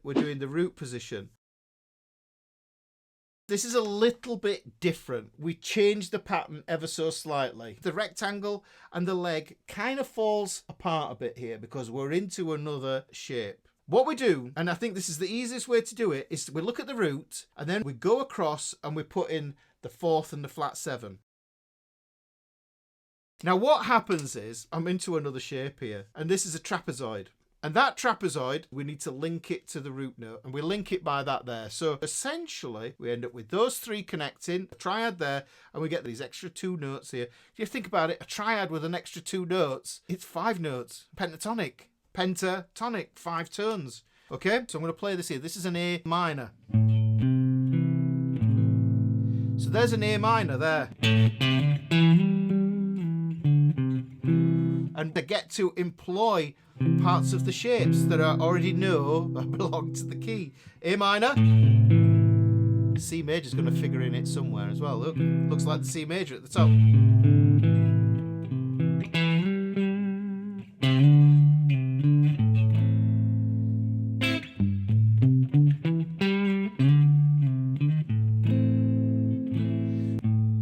we're doing the root position. This is a little bit different. We changed the pattern ever so slightly. The rectangle and the leg kind of falls apart a bit here because we're into another shape. What we do, and I think this is the easiest way to do it, is we look at the root and then we go across and we put in the 4th and the flat 7. Now what happens is, I'm into another shape here, and this is a trapezoid. And that trapezoid, we need to link it to the root note, and we link it by that there. So essentially, we end up with those 3 connecting, a triad there, and we get these extra 2 notes here. If you think about it, a triad with an extra 2 notes, it's 5 notes. Pentatonic. Pentatonic, 5 tones. Okay, so I'm going to play this here. This is an A minor. So there's an A minor there. And I get to employ parts of the shapes that I already know belong to the key. A minor. C major is going to figure in it somewhere as well. Look, looks like the C major at the top.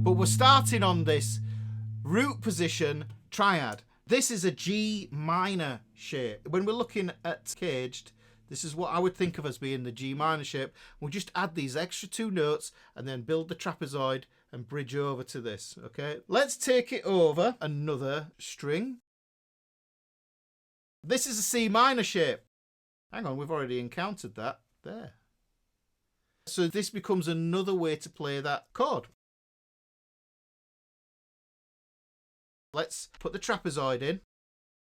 But we're starting on this root position triad. This is a G minor shape. When we're looking at CAGED, this is what I would think of as being the G minor shape. We'll just add these extra 2 notes and then build the trapezoid and bridge over to this, okay? Let's take it over another string. This is a C minor shape. Hang on, we've already encountered that there. So this becomes another way to play that chord. Let's put the trapezoid in.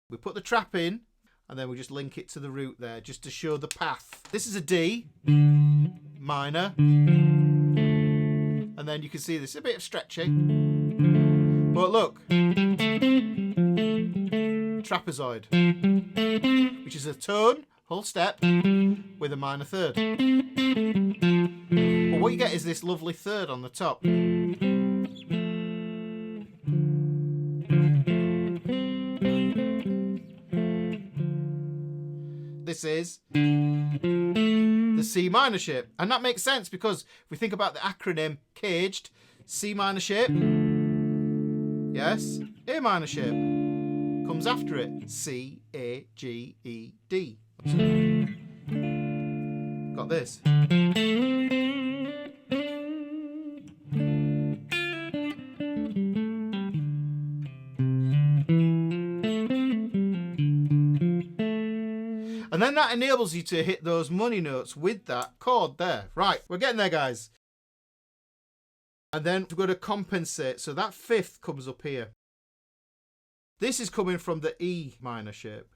We put the trap in, and then we just link it to the root there, just to show the path. This is a D minor, and then you can see this a bit of stretching. But look, trapezoid, which is a tone, whole step, with a minor 3rd. But what you get is this lovely 3rd on the top. This is the C minor shape. And that makes sense because if we think about the acronym CAGED, C minor shape, yes, A minor shape comes after it, C, A, G, E, D. Got this. And then that enables you to hit those money notes with that chord there. Right, we're getting there, guys. And then we're going to compensate. So that 5th comes up here. This is coming from the E minor shape.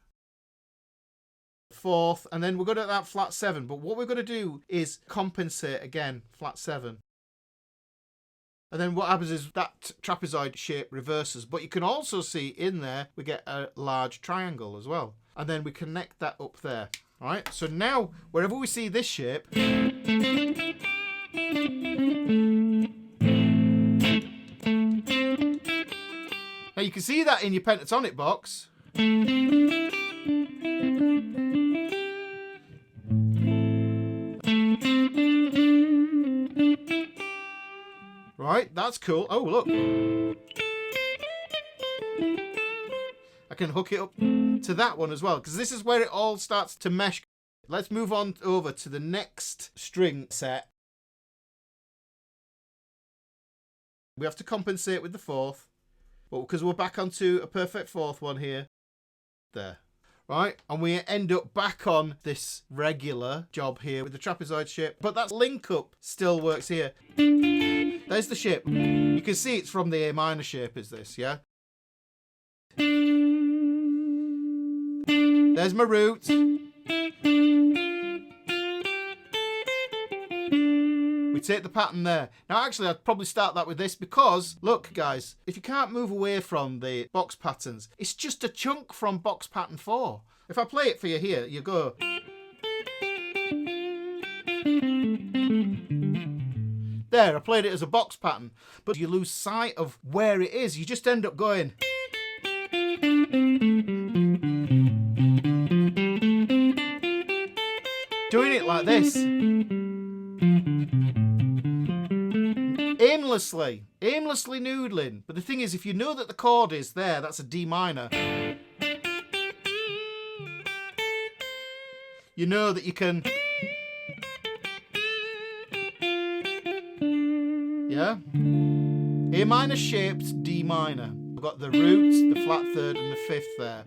4th, and then we're going to that flat 7. But what we're going to do is compensate again, flat 7. And then what happens is that trapezoid shape reverses. But you can also see in there, we get a large triangle as well. And then we connect that up there. All right, so now wherever we see this shape, now you can see that in your pentatonic box. Right, that's cool. Oh, look. I can hook it up to that one as well, because this is where it all starts to mesh. Let's move on over to the next string set. We have to compensate with the 4th, but because we're back onto a perfect 4th one here, there. Right, and we end up back on this regular job here with the trapezoid shape, but that link up still works here. There's the shape. You can see it's from the A minor shape, is this, yeah? There's my root. We take the pattern there. Now, actually, I'd probably start that with this because, look, guys, if you can't move away from the box patterns, it's just a chunk from box pattern 4. If I play it for you here, you go. There, I played it as a box pattern, but you lose sight of where it is. You just end up going. Doing it like this. Aimlessly noodling. But the thing is, if you know that the chord is there, that's a D minor. You know that you can... Yeah? A minor shaped D minor. We've got the root, the flat third and the fifth there.